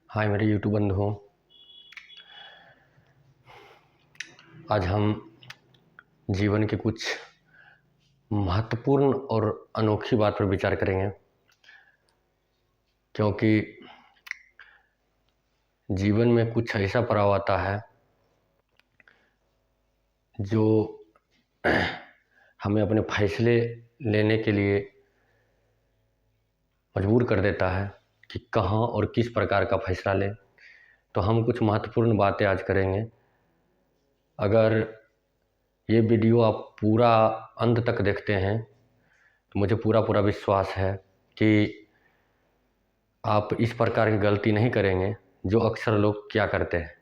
हाय मेरे यूट्यूब बंधुओं, आज हम जीवन के कुछ महत्वपूर्ण और अनोखी बात पर विचार करेंगे। क्योंकि जीवन में कुछ ऐसा पड़ाव आता है जो हमें अपने फैसले लेने के लिए मजबूर कर देता है कि कहाँ और किस प्रकार का फैसला लें। तो हम कुछ महत्वपूर्ण बातें आज करेंगे। अगर ये वीडियो आप पूरा अंत तक देखते हैं तो मुझे पूरा विश्वास है कि आप इस प्रकार की गलती नहीं करेंगे जो अक्सर लोग क्या करते हैं।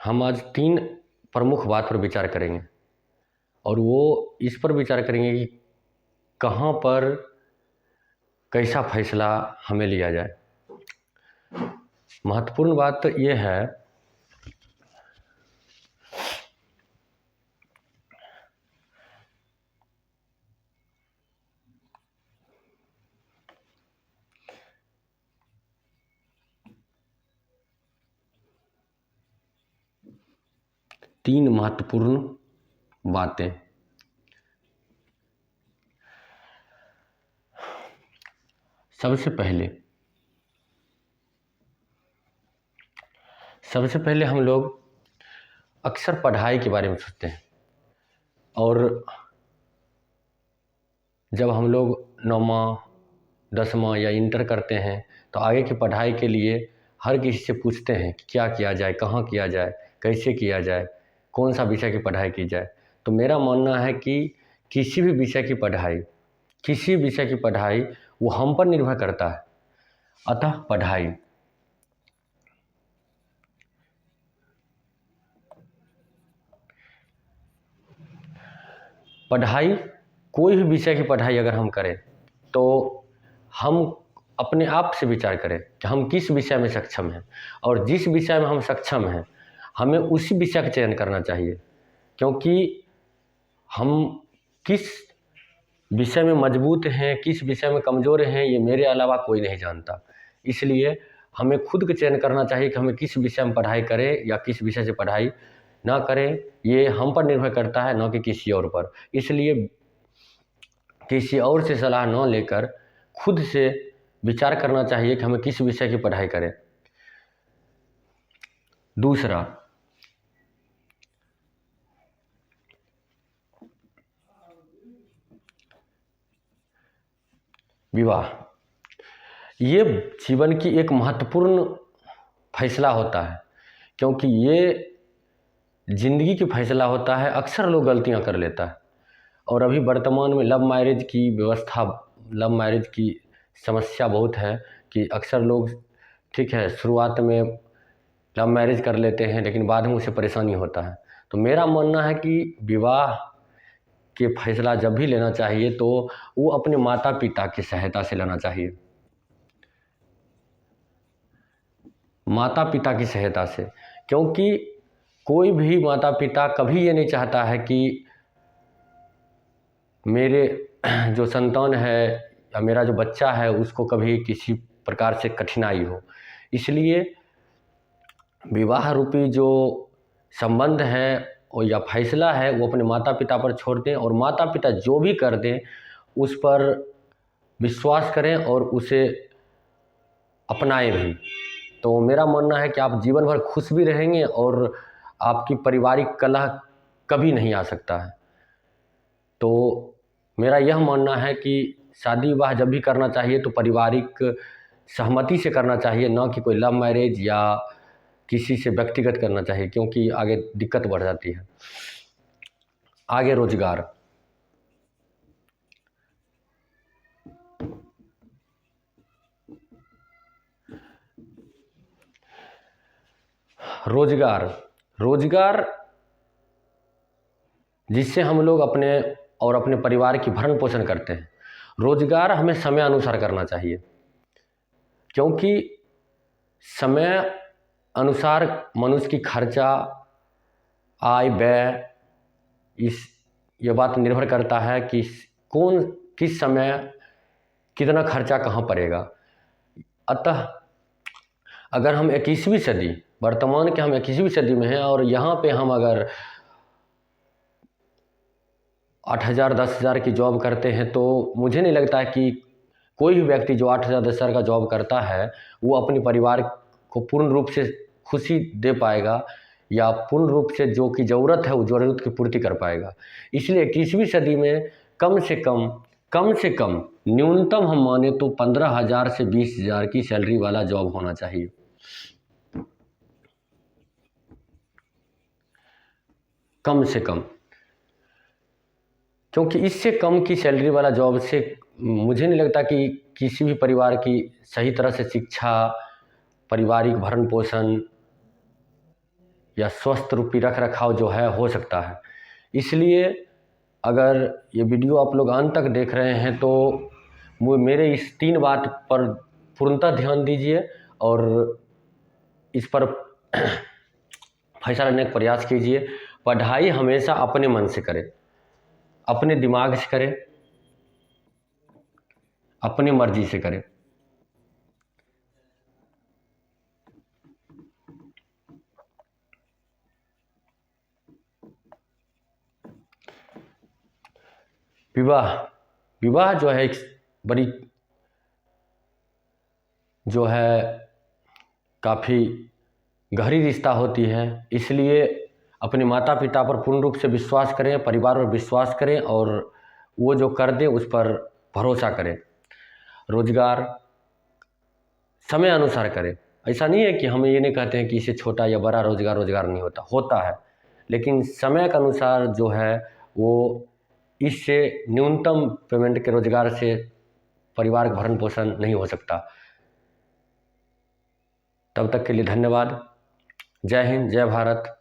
हम आज 3 प्रमुख बात पर विचार करेंगे और वो इस पर विचार करेंगे कि कहाँ पर कैसा फैसला हमें लिया जाए। महत्वपूर्ण बात तो ये है तीन महत्वपूर्ण बातें। सबसे पहले हम लोग अक्सर पढ़ाई के बारे में सोचते हैं और जब हम लोग 9वां 10वां या इंटर करते हैं तो आगे की पढ़ाई के लिए हर किसी से पूछते हैं कि क्या किया जाए, कहाँ किया जाए, कैसे किया जाए, कौन सा विषय की पढ़ाई की जाए। तो मेरा मानना है कि किसी भी विषय की पढ़ाई वो हम पर निर्भर करता है। अतः पढ़ाई कोई भी विषय की पढ़ाई अगर हम करें तो हम अपने आप से विचार करें कि हम किस विषय में सक्षम हैं और जिस विषय में हम सक्षम हैं हमें उसी विषय का चयन करना चाहिए। क्योंकि हम किस विषय में मजबूत हैं, किस विषय में कमज़ोर हैं, ये मेरे अलावा कोई नहीं जानता। इसलिए हमें खुद का चयन करना चाहिए कि हमें किस विषय में पढ़ाई करें या किस विषय से पढ़ाई ना करें। ये हम पर निर्भर करता है, ना कि किसी और पर। इसलिए किसी और से सलाह न लेकर खुद से विचार करना चाहिए कि हमें किस विषय की पढ़ाई करें। दूसरा, विवाह। ये जीवन की एक महत्वपूर्ण फैसला होता है, क्योंकि ये ज़िंदगी की फैसला होता है। अक्सर लोग गलतियां कर लेता है और अभी वर्तमान में लव मैरिज की समस्या बहुत है कि अक्सर लोग ठीक है शुरुआत में लव मैरिज कर लेते हैं लेकिन बाद में उसे परेशानी होता है। तो मेरा मानना है कि विवाह के फैसला जब भी लेना चाहिए तो वो अपने माता पिता की सहायता से लेना चाहिए, माता पिता की सहायता से। क्योंकि कोई भी माता पिता कभी ये नहीं चाहता है कि मेरे जो संतान है या मेरा जो बच्चा है उसको कभी किसी प्रकार से कठिनाई हो। इसलिए विवाह रूपी जो संबंध है और या फैसला है वो अपने माता पिता पर छोड़ दें और माता पिता जो भी कर दें उस पर विश्वास करें और उसे अपनाएं भी। तो मेरा मानना है कि आप जीवन भर खुश भी रहेंगे और आपकी पारिवारिक कलह कभी नहीं आ सकता है। तो मेरा यह मानना है कि शादी विवाह जब भी करना चाहिए तो पारिवारिक सहमति से करना चाहिए, ना कि कोई लव मैरिज या किसी से व्यक्तिगत करना चाहिए, क्योंकि आगे दिक्कत बढ़ जाती है। आगे रोजगार। रोजगार जिससे हम लोग अपने और अपने परिवार की भरण पोषण करते हैं। रोजगार हमें समय अनुसार करना चाहिए, क्योंकि समय अनुसार मनुष्य की खर्चा, आय, व्यय ये बात निर्भर करता है कि किस समय कितना खर्चा कहाँ पड़ेगा। अतः अगर हम 21वीं सदी, वर्तमान के हम 21वीं सदी में हैं और यहाँ पे हम अगर 8,000 10,000 की जॉब करते हैं तो मुझे नहीं लगता है कि कोई भी व्यक्ति जो 8,000 10,000 का जॉब करता है वो अपने परिवार को पूर्ण रूप से खुशी दे पाएगा या पूर्ण रूप से जो कि ज़रूरत है वो ज़रूरत की पूर्ति कर पाएगा। इसलिए 21वीं सदी में कम से कम न्यूनतम हम माने तो 15,000 से 20,000 की सैलरी वाला जॉब होना चाहिए। कम से कम, क्योंकि इससे कम की सैलरी वाला जॉब से मुझे नहीं लगता कि किसी भी परिवार की सही तरह से शिक्षा, पारिवारिक भरण पोषण या स्वस्थ रूपी रख रखाव जो है हो सकता है। इसलिए अगर ये वीडियो आप लोग अंत तक देख रहे हैं तो वो मेरे इस 3 बात पर पूर्णतः ध्यान दीजिए और इस पर फैसला लेने का प्रयास कीजिए। पढ़ाई हमेशा अपने मन से करें, अपने दिमाग से करें, अपनी मर्जी से करें। विवाह जो है एक बड़ी जो है काफ़ी गहरी रिश्ता होती है। इसलिए अपने माता पिता पर पूर्ण रूप से विश्वास करें, परिवार पर विश्वास करें और वो जो कर दें उस पर भरोसा करें। रोजगार समय अनुसार करें। ऐसा नहीं है कि हम ये नहीं कहते हैं कि इससे छोटा या बड़ा रोजगार नहीं होता है, लेकिन समय के अनुसार जो है वो इससे न्यूनतम पेमेंट के रोजगार से परिवार का भरण पोषण नहीं हो सकता। तब तक के लिए धन्यवाद। जय हिंद, जय भारत।